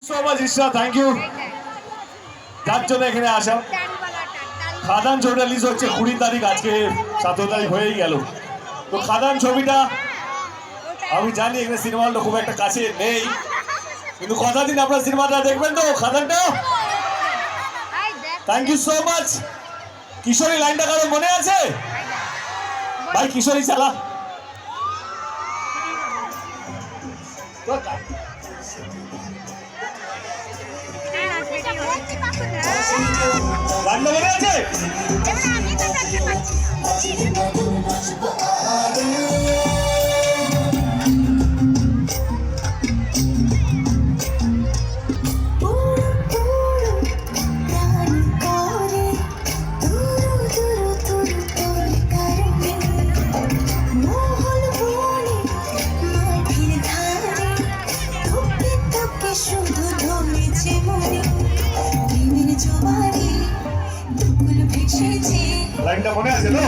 So much Ishra, thank you. যার জন্য এখানে আসা। খাদান ছবিটা রিলিজ হচ্ছে 20 তারিখ, আজকে 17 তারিখ হয়েই গেল। তো খাদান ছবিটা আমি জানি এখানে সিনেমা হলটা খুব একটা কাছে নেই, কিন্তু কথা দিন আপনার সিনেমাটা দেখবেন তো, খাদানটা। Thank you so much. কিশোরী লাইনটা কারো মনে আছে ভাই? কিশোরী চালা। গানটা মনে আছে? লাইনটা মনে আছে তো?